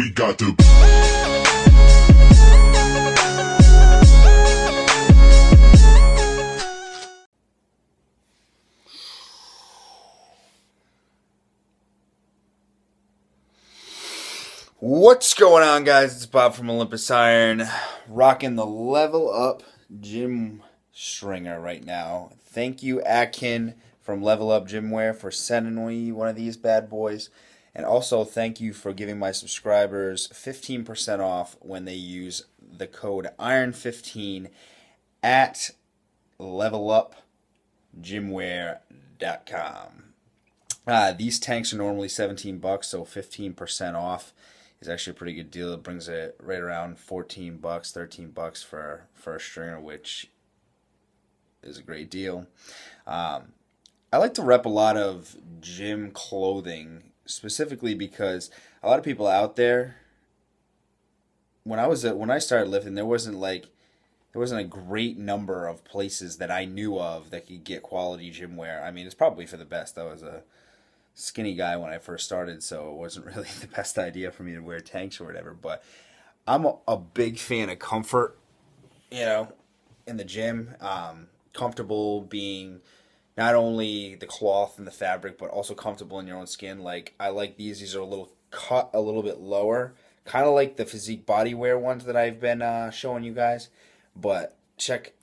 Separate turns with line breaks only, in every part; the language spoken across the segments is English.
we got to.
What's going on, guys? It's Bob from Olympusiron, rocking the Level Up Gym Stringer right now. Thank you, Atkin from Level Up Gymwear, for sending me one of these bad boys. And also, thank you for giving my subscribers 15% off when they use the code IRON15 at levelupgymwear.com. These tanks are normally $17, so 15% off is actually a pretty good deal. It brings it right around $14, $13 for a stringer, which is a great deal. I like to rep a lot of gym clothing, specifically because a lot of people out there, when I started lifting, there wasn't a great number of places that I knew of that could get quality gym wear. I mean, it's probably for the best. I was a skinny guy when I first started, so it wasn't really the best idea for me to wear tanks or whatever, but I'm a big fan of comfort, in the gym. Comfortable being not only the cloth and the fabric, but also comfortable in your own skin. Like, I like these. These are a little cut a little bit lower, kind of like the physique bodywear ones that I've been showing you guys. But check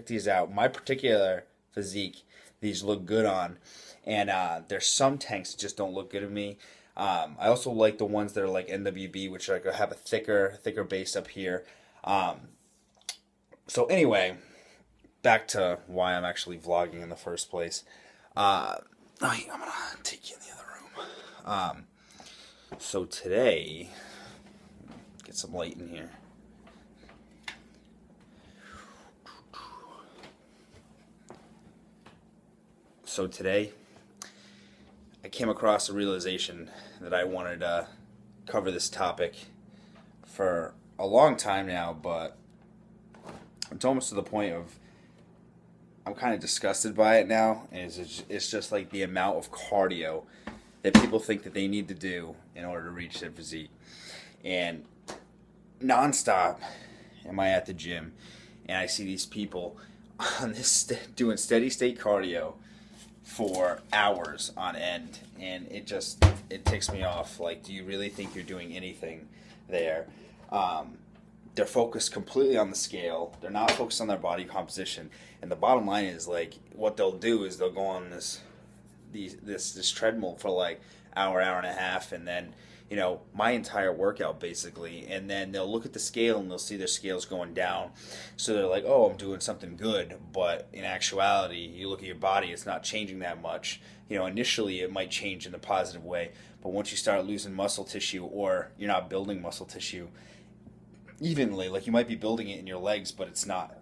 these out. My particular physique, these look good on. And there's some tanks that just don't look good on me. I also like the ones that are like NWB, which are like have a thicker base up here. So anyway, back to why I'm actually vlogging in the first place. I'm gonna take you in the other room. So today, get some light in here. So today, I came across a realization that I wanted to cover this topic for a long time now, but it's almost to the point of I'm kind of disgusted by it now. And it's just like the amount of cardio that people think that they need to do in order to reach their physique. And nonstop am I at the gym, and I see these people on this doing steady state cardio for hours on end, and it ticks me off. Like, do you really think you're doing anything there? They're focused completely on the scale. They're not focused on their body composition. And the bottom line is, like, what they'll do is they'll go on this treadmill for like hour and a half, and then my entire workout basically, and then they'll look at the scale and they'll see their scales going down, so they're like, oh, I'm doing something good. But in actuality, you look at your body, it's not changing that much. Initially it might change in a positive way, but once you start losing muscle tissue, or you're not building muscle tissue evenly, like you might be building it in your legs, but it's not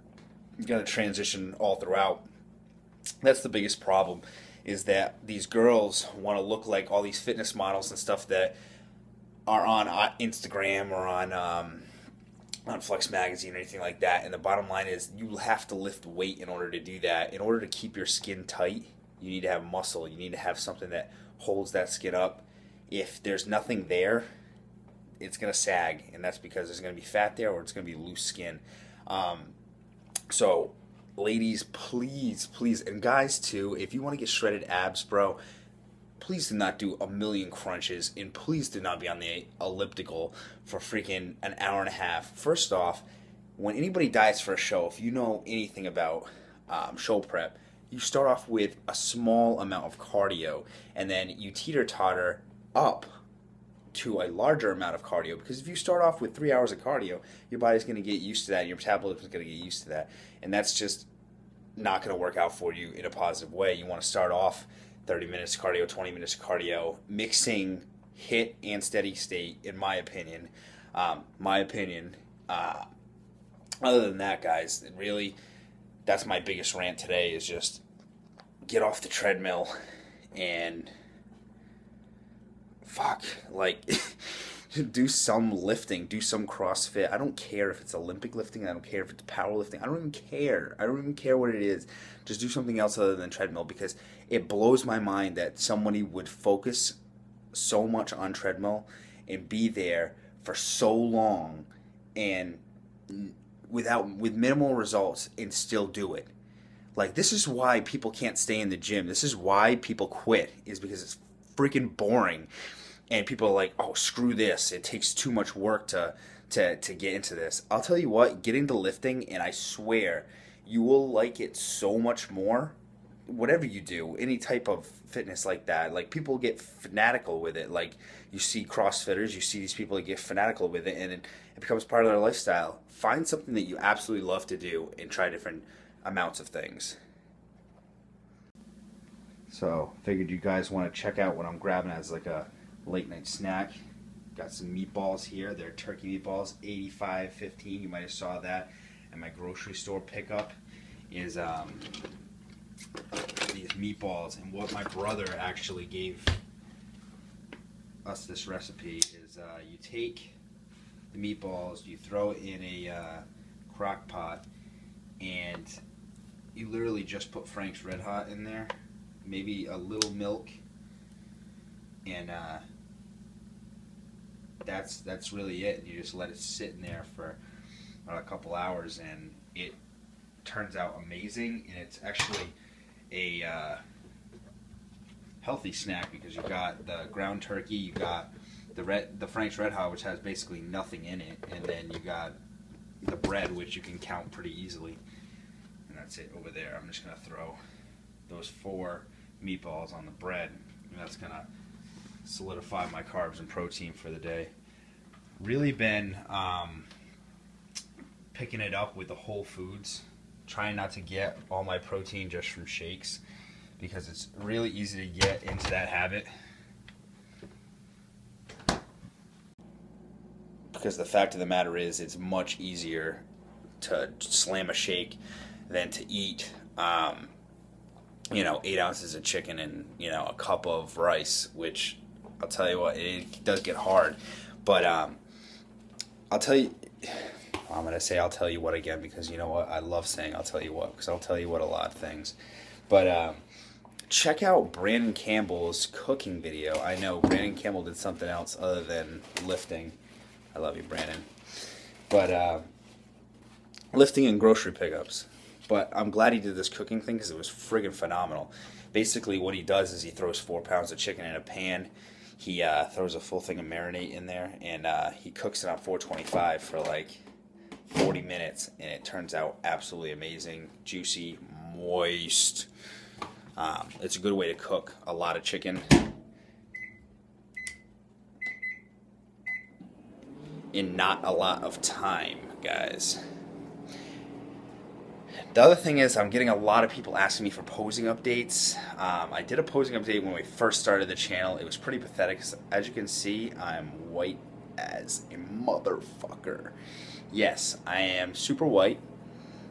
going to transition all throughout. That's the biggest problem, is that these girls want to look like all these fitness models and stuff that are on Instagram or on Flex Magazine or anything like that. And the bottom line is, you have to lift weight in order to do that. In order to keep your skin tight, you need to have muscle. You need to have something that holds that skin up. If there's nothing there, it's going to sag, and that's because there's going to be fat there, or it's going to be loose skin. So ladies, please, and guys too, if you want to get shredded abs, bro, please do not do a million crunches, and please do not be on the elliptical for freaking an hour and a half. First off, when anybody diets for a show, if you know anything about show prep, you start off with a small amount of cardio, and then you teeter-totter up to a larger amount of cardio, because if you start off with 3 hours of cardio, your body's going to get used to that, and your metabolism is going to get used to that, and that's just not going to work out for you in a positive way. You want to start off 30 minutes cardio, 20 minutes cardio, mixing HIIT and steady state, in my opinion. Other than that, guys, really, that's my biggest rant today, is just get off the treadmill and do some lifting, do some CrossFit. I don't care if it's Olympic lifting. I don't care if it's powerlifting. I don't even care. I don't even care what it is. Just do something else other than treadmill, because it blows my mind that somebody would focus so much on treadmill and be there for so long and with minimal results and still do it. Like, this is why people can't stay in the gym. This is why people quit, is because it's freaking boring. And people are like, oh, screw this. It takes too much work to get into this. I'll tell you what, get into lifting, and I swear you will like it so much more. Whatever you do, any type of fitness like that, like, people get fanatical with it. Like, you see CrossFitters, you see these people that get fanatical with it, and it becomes part of their lifestyle. Find something that you absolutely love to do and try different amounts of things. So, figured you guys want to check out what I'm grabbing as like a late night snack. Got some meatballs here. They're turkey meatballs, $85.15. You might have saw that at my grocery store pickup. Is these meatballs, and what my brother actually gave us this recipe is you take the meatballs, you throw it in a crock pot, and you literally just put Frank's Red Hot in there, maybe a little milk, and that's really it. You just let it sit in there for a couple hours, and it turns out amazing. And it's actually a healthy snack, because you got the ground turkey, you got the Frank's Red Hot, which has basically nothing in it, and then you got the bread, which you can count pretty easily. And that's it over there. I'm just gonna throw those 4 meatballs on the bread, and that's gonna solidify my carbs and protein for the day. Really been picking it up with the whole foods, trying not to get all my protein just from shakes, because it's really easy to get into that habit. Because the fact of the matter is, it's much easier to slam a shake than to eat 8 ounces of chicken and a cup of rice, which I'll tell you what, it does get hard. But I'll tell you, I'm going to say I'll tell you what again, because you know what, I love saying I'll tell you what, because I'll tell you what a lot of things. But check out Brandon Campbell's cooking video. I know Brandon Campbell did something else other than lifting. I love you, Brandon. But lifting and grocery pickups. But I'm glad he did this cooking thing, because it was friggin' phenomenal. Basically what he does is he throws 4 pounds of chicken in a pan. He throws a full thing of marinade in there, and he cooks it on 425 for like 40 minutes, and it turns out absolutely amazing, juicy, moist. It's a good way to cook a lot of chicken in not a lot of time, guys. The other thing is, I'm getting a lot of people asking me for posing updates. I did a posing update when we first started the channel. It was pretty pathetic. As you can see, I'm white as a motherfucker. Yes, I am super white.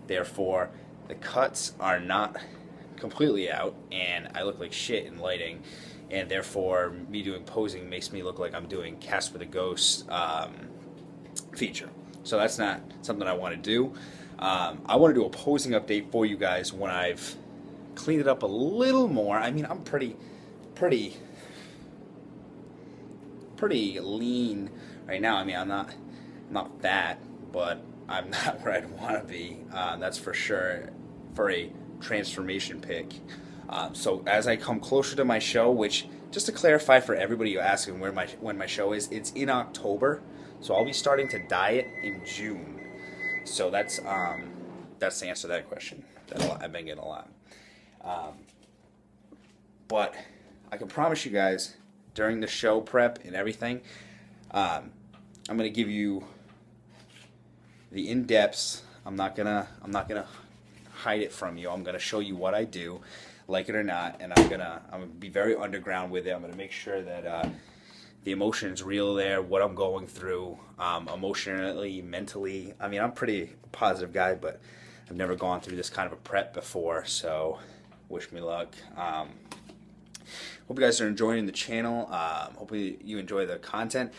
Therefore, the cuts are not completely out, and I look like shit in lighting. And therefore, me doing posing makes me look like I'm doing Casper the Ghost feature. So that's not something I want to do. I want to do a posing update for you guys when I've cleaned it up a little more. I mean, I'm pretty lean right now. I mean, I'm not fat, but I'm not where I'd want to be. That's for sure, for a transformation pick. So as I come closer to my show, which, just to clarify for everybody who asking when my show is, it's in October. So I'll be starting to diet in June. So that's the answer to that question. I've been getting a lot. But I can promise you guys, during the show prep and everything, I'm gonna give you the in-depths. I'm not gonna hide it from you. I'm gonna show you what I do, like it or not, and I'm gonna be very underground with it. I'm gonna make sure that the emotion's real there, what I'm going through, emotionally, mentally. I mean, I'm a pretty positive guy, but I've never gone through this kind of a prep before, so wish me luck. Hope you guys are enjoying the channel. Hopefully you enjoy the content.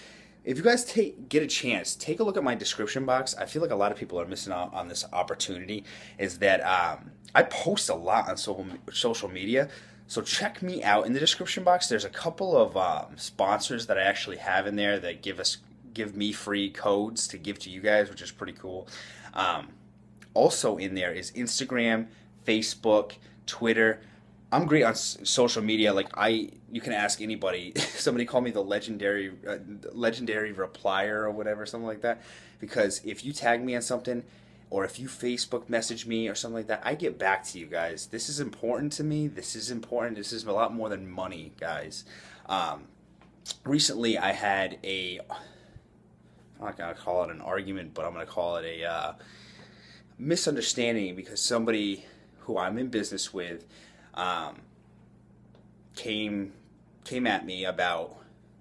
If you guys get a chance, take a look at my description box. I feel like a lot of people are missing out on this opportunity, is that I post a lot on social media. So check me out in the description box. There's a couple of sponsors that I actually have in there that give me free codes to give to you guys, which is pretty cool. Also in there is Instagram, Facebook, Twitter. I'm great on social media. Like you can ask anybody. Somebody called me the legendary replier or whatever, something like that. Because if you tag me on something, or if you Facebook message me or something like that, I get back to you guys. This is important to me. This is important. This is a lot more than money, guys. Recently, I had I'm not gonna call it an argument, but I'm gonna call it a misunderstanding because somebody who I'm in business with came at me about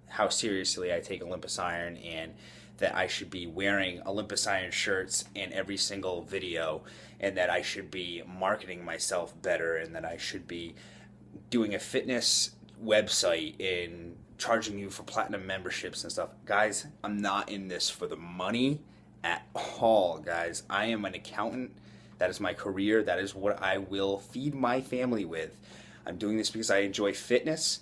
how seriously I take Olympusiron and that I should be wearing Olympusiron shirts in every single video, and that I should be marketing myself better, and that I should be doing a fitness website and charging you for platinum memberships and stuff. Guys, I'm not in this for the money at all, guys. I am an accountant. That is my career. That is what I will feed my family with. I'm doing this because I enjoy fitness.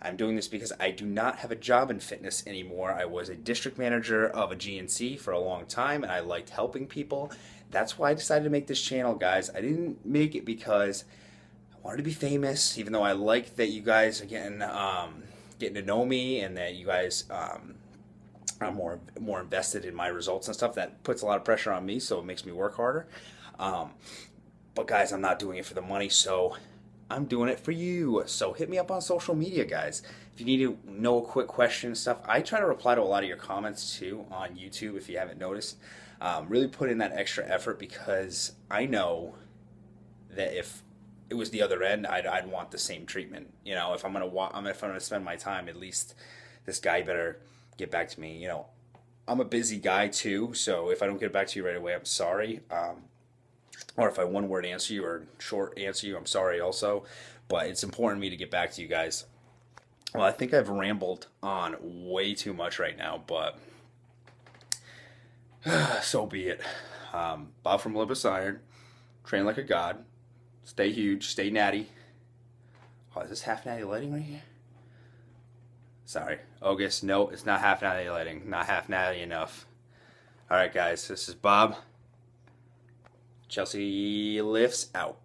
I'm doing this because I do not have a job in fitness anymore. I was a district manager of a GNC for a long time, and I liked helping people. That's why I decided to make this channel, guys. I didn't make it because I wanted to be famous, even though I like that you guys are getting to know me, and that you guys are more invested in my results and stuff. That puts a lot of pressure on me, so it makes me work harder. But guys, I'm not doing it for the money, so I'm doing it for you. So hit me up on social media, guys. If you need to know a quick question and stuff, I try to reply to a lot of your comments too on YouTube if you haven't noticed. Really put in that extra effort because I know that if it was the other end, I'd want the same treatment. You know, if I'm gonna spend my time, at least this guy better get back to me. You know, I'm a busy guy too, so if I don't get back to you right away, I'm sorry. Or if I one-word answer you or short answer you, I'm sorry also. But it's important to me to get back to you guys. Well, I think I've rambled on way too much right now, but so be it. Bob from Olympusiron. Train like a god. Stay huge. Stay natty. Oh, is this half natty lighting right here? Sorry. August. No, it's not half natty lighting. Not half natty enough. Alright, guys. This is Bob. Chelsea lifts out.